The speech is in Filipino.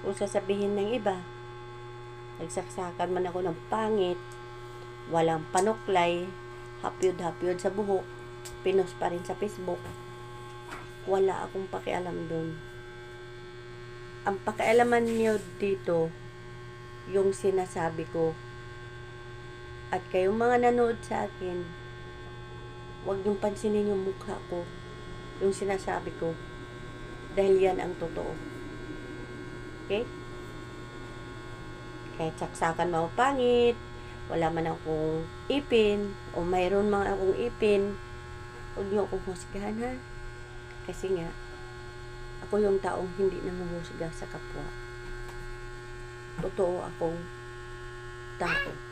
Kung sasabihin ng iba, nagsaksakan man ako ng pangit, walang panuklay, hapyod-hapyod sa buhok, pinos pa rin sa Facebook, wala akong pakialam dun. Ang pakialaman niyo dito, yung sinasabi ko. At kayong mga nanood sa akin, huwag niyong pansinin yung mukha ko, yung sinasabi ko, dahil yan ang totoo. Okay? Kahit saksakan mo pangit, wala man akong ipin, o mayroon man akong ipin, huwag niyo akong husgahan, ha? Kasi nga, ako yung taong hindi nanguhusga sa kapwa. Totoo akong tao.